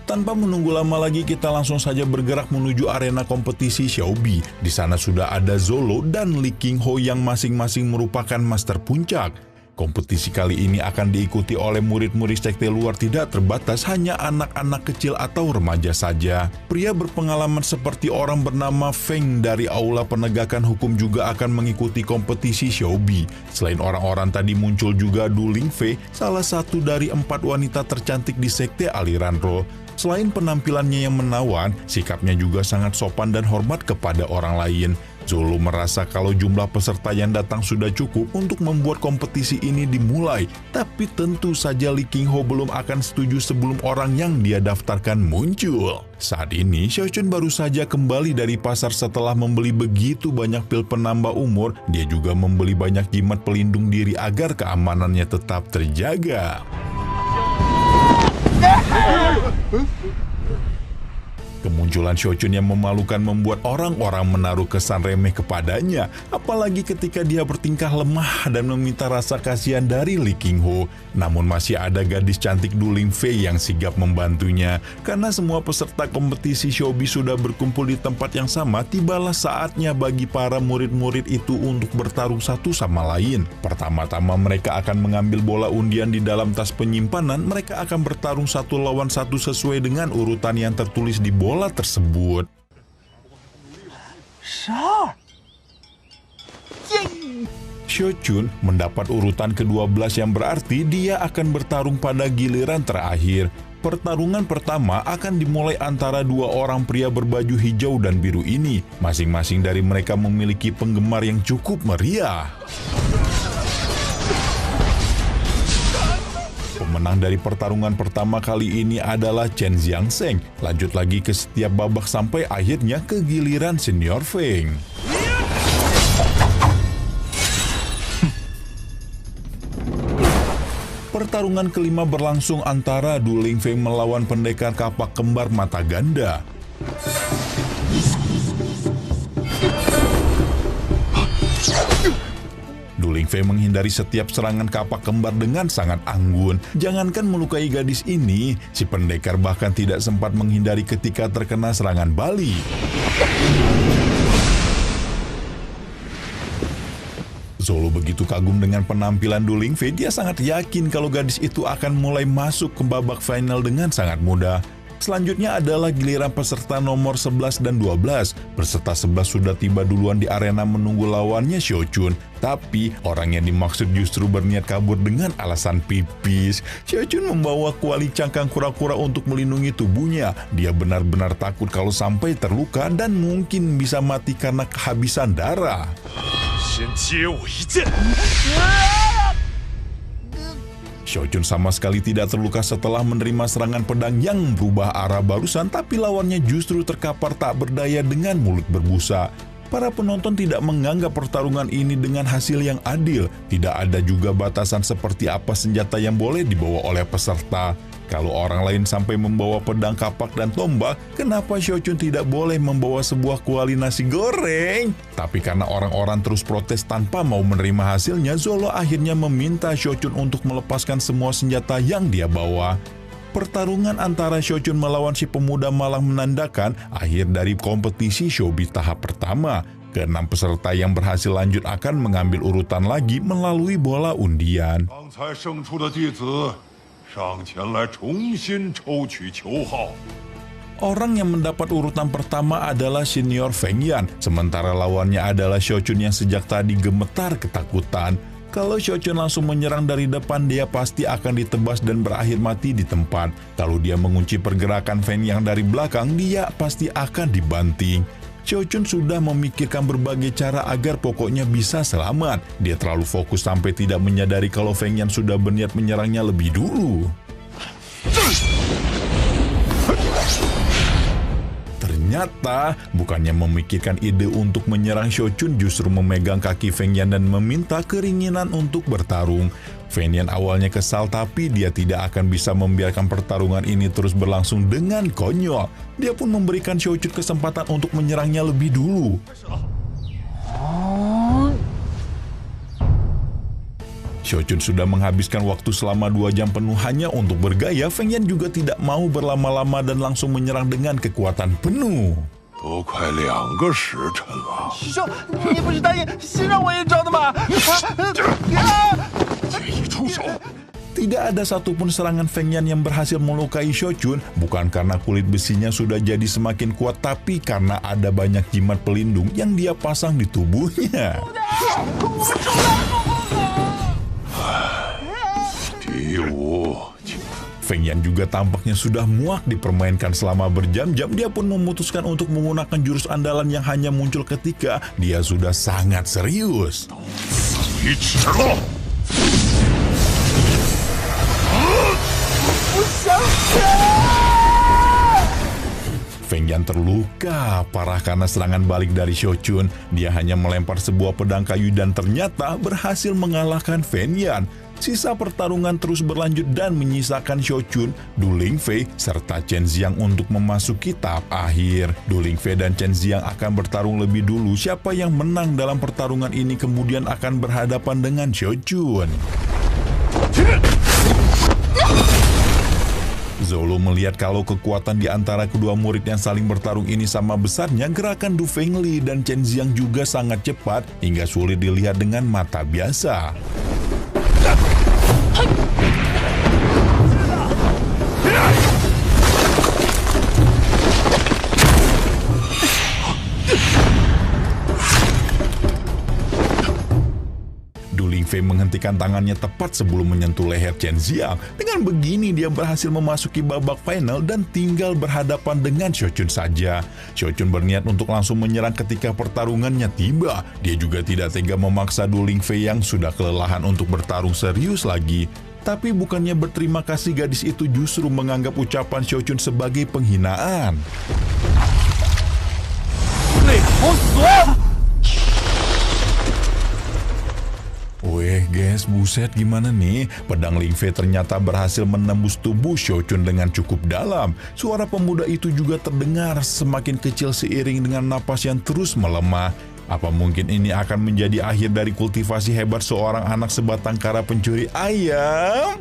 Tanpa menunggu lama lagi, kita langsung saja bergerak menuju arena kompetisi Xiaobi. Di sana sudah ada Zolo dan Li Qingho yang masing-masing merupakan master puncak. Kompetisi kali ini akan diikuti oleh murid-murid sekte luar tidak terbatas hanya anak-anak kecil atau remaja saja. Pria berpengalaman seperti orang bernama Feng dari Aula Penegakan Hukum juga akan mengikuti kompetisi Xiaobi. Selain orang-orang tadi muncul juga Du Lingfei, salah satu dari 4 wanita tercantik di sekte aliran roh. Selain penampilannya yang menawan, sikapnya juga sangat sopan dan hormat kepada orang lain. Zolo merasa kalau jumlah peserta yang datang sudah cukup untuk membuat kompetisi ini dimulai. Tapi tentu saja Li Qingho belum akan setuju sebelum orang yang dia daftarkan muncul. Saat ini, Xiaochun baru saja kembali dari pasar setelah membeli begitu banyak pil penambah umur. Dia juga membeli banyak jimat pelindung diri agar keamanannya tetap terjaga. Kemunculan Xiaochun yang memalukan membuat orang-orang menaruh kesan remeh kepadanya, apalagi ketika dia bertingkah lemah dan meminta rasa kasihan dari Li Qingho. Namun masih ada gadis cantik Du Lingfei yang sigap membantunya. Karena semua peserta kompetisi Xiaobi sudah berkumpul di tempat yang sama, tibalah saatnya bagi para murid-murid itu untuk bertarung satu sama lain. Pertama-tama mereka akan mengambil bola undian di dalam tas penyimpanan. Mereka akan bertarung satu lawan satu sesuai dengan urutan yang tertulis di bola tersebut. Xiaochun mendapat urutan ke-12 yang berarti dia akan bertarung pada giliran terakhir. Pertarungan pertama akan dimulai antara 2 orang pria berbaju hijau dan biru ini. Masing-masing dari mereka memiliki penggemar yang cukup meriah. Pemenang dari pertarungan pertama kali ini adalah Chen Xiangsheng. Lanjut lagi ke setiap babak sampai akhirnya ke giliran Senior Feng. Pertarungan kelima berlangsung antara Du Lingfei melawan pendekar kapak kembar mata ganda. Du Lingfei menghindari setiap serangan kapak kembar dengan sangat anggun. Jangankan melukai gadis ini, si pendekar bahkan tidak sempat menghindari ketika terkena serangan balik. Zolo begitu kagum dengan penampilan Du Lingfei, dia sangat yakin kalau gadis itu akan mulai masuk ke babak final dengan sangat mudah. Selanjutnya adalah giliran peserta nomor 11 dan 12. Peserta 11 sudah tiba duluan di arena menunggu lawannya Xiaochun. Tapi orang yang dimaksud justru berniat kabur dengan alasan pipis. Xiaochun membawa kuali cangkang kura-kura untuk melindungi tubuhnya. Dia benar-benar takut kalau sampai terluka dan mungkin bisa mati karena kehabisan darah. Xiaochun sama sekali tidak terluka setelah menerima serangan pedang yang berubah arah barusan, tapi lawannya justru terkapar tak berdaya dengan mulut berbusa. Para penonton tidak menganggap pertarungan ini dengan hasil yang adil. Tidak ada juga batasan seperti apa senjata yang boleh dibawa oleh peserta. Kalau orang lain sampai membawa pedang kapak dan tombak, kenapa Xiaochun tidak boleh membawa sebuah kuali nasi goreng? Tapi karena orang-orang terus protes tanpa mau menerima hasilnya, Zolo akhirnya meminta Xiaochun untuk melepaskan semua senjata yang dia bawa. Pertarungan antara Xiaochun melawan si pemuda malang menandakan akhir dari kompetisi Xiaobi tahap pertama. Ke-6 peserta yang berhasil lanjut akan mengambil urutan lagi melalui bola undian. Orang yang mendapat urutan pertama adalah Senior Feng Yan, sementara lawannya adalah Xiaochun yang sejak tadi gemetar ketakutan. Kalau Xiaochun langsung menyerang dari depan, dia pasti akan ditebas dan berakhir mati di tempat. Kalau dia mengunci pergerakan Feng Yan dari belakang, dia pasti akan dibanting. Xiaochun sudah memikirkan berbagai cara agar pokoknya bisa selamat. Dia terlalu fokus sampai tidak menyadari kalau Feng Yan sudah berniat menyerangnya lebih dulu. Ternyata, bukannya memikirkan ide untuk menyerang Xiaochun, justru memegang kaki Feng Yan dan meminta keringinan untuk bertarung. Feng Yan awalnya kesal, tapi dia tidak akan bisa membiarkan pertarungan ini terus berlangsung dengan konyol. Dia pun memberikan Xiaochun kesempatan untuk menyerangnya lebih dulu. Xiaochun sudah menghabiskan waktu selama 2 jam penuh hanya untuk bergaya. Feng Yan juga tidak mau berlama-lama dan langsung menyerang dengan kekuatan penuh. 都快2个时辰了。师兄，你不是答应先让我也招的吗？ Tidak ada satupun serangan Feng Yan yang berhasil melukai Xiaochun, bukan karena kulit besinya sudah jadi semakin kuat, tapi karena ada banyak jimat pelindung yang dia pasang di tubuhnya. Feng Yan juga tampaknya sudah muak dipermainkan selama berjam-jam. Dia pun memutuskan untuk menggunakan jurus andalan yang hanya muncul ketika dia sudah sangat serius. Feng Yan terluka parah karena serangan balik dari Xiaochun. Dia hanya melempar sebuah pedang kayu dan ternyata berhasil mengalahkan Feng Yan. Sisa pertarungan terus berlanjut dan menyisakan Xiaochun, Du Lingfei, serta Chen Xiang untuk memasuki tahap akhir. Du Lingfei dan Chen Xiang akan bertarung lebih dulu. Siapa yang menang dalam pertarungan ini kemudian akan berhadapan dengan Xiaochun. Zhou melihat kalau kekuatan di antara kedua murid yang saling bertarung ini sama besarnya, gerakan Du Fengli dan Chen Xiang juga sangat cepat hingga sulit dilihat dengan mata biasa. Du Lingfei menghentikan tangannya tepat sebelum menyentuh leher Chen Xiang. Dengan begini dia berhasil memasuki babak final dan tinggal berhadapan dengan Xiaochun saja. Xiaochun berniat untuk langsung menyerang ketika pertarungannya tiba. Dia juga tidak tega memaksa Du Lingfei yang sudah kelelahan untuk bertarung serius lagi. Tapi bukannya berterima kasih, gadis itu justru menganggap ucapan Xiaochun sebagai penghinaan. Weh guys, buset gimana nih? Pedang Lingfei ternyata berhasil menembus tubuh Xiaochun dengan cukup dalam. Suara pemuda itu juga terdengar semakin kecil seiring dengan napas yang terus melemah. Apa mungkin ini akan menjadi akhir dari kultivasi hebat seorang anak sebatang kara pencuri ayam?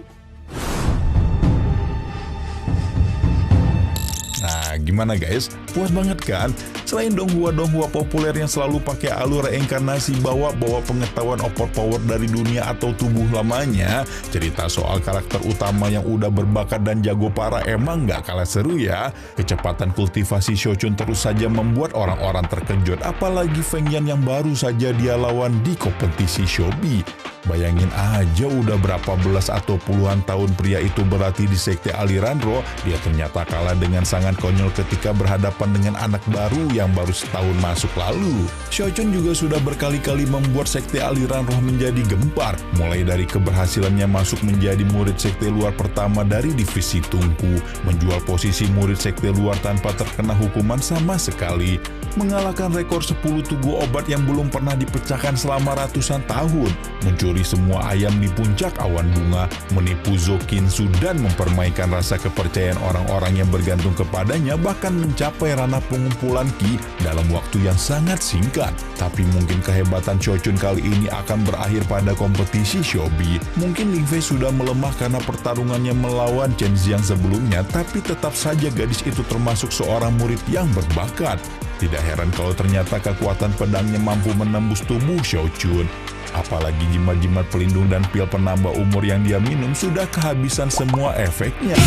Nah, gimana guys? Puas banget kan? Selain donghua-donghua populer yang selalu pakai alur reinkarnasi bawa pengetahuan overpower dari dunia atau tubuh lamanya, cerita soal karakter utama yang udah berbakat dan jago parah emang nggak kalah seru ya. Kecepatan kultivasi Xiaochun terus saja membuat orang-orang terkejut, apalagi Feng Yan yang baru saja dia lawan di kompetisi Shobi. Bayangin aja udah berapa belas atau puluhan tahun pria itu berlatih di sekte aliran roh, dia ternyata kalah dengan sangat konyol ketika berhadapan dengan anak baru yang baru setahun masuk lalu. Xiaochun juga sudah berkali-kali membuat sekte aliran roh menjadi gempar, mulai dari keberhasilannya masuk menjadi murid sekte luar pertama dari divisi Tungku, menjual posisi murid sekte luar tanpa terkena hukuman sama sekali, mengalahkan rekor 10 tugu obat yang belum pernah dipecahkan selama ratusan tahun, mencuri semua ayam di puncak awan bunga, menipu Zhou Qinsu dan mempermainkan rasa kepercayaan orang-orang yang bergantung kepadanya, bahkan mencapai ranah pengumpulan Qi dalam waktu yang sangat singkat. Tapi mungkin kehebatan Xiaochun kali ini akan berakhir pada kompetisi Shobi. Mungkin Lingfei sudah melemah karena pertarungannya melawan Chen Xiang sebelumnya, tapi tetap saja gadis itu termasuk seorang murid yang berbakat. Tidak heran kalau ternyata kekuatan pedangnya mampu menembus tubuh Xiaochun. Apalagi jimat-jimat pelindung dan pil penambah umur yang dia minum sudah kehabisan semua efeknya.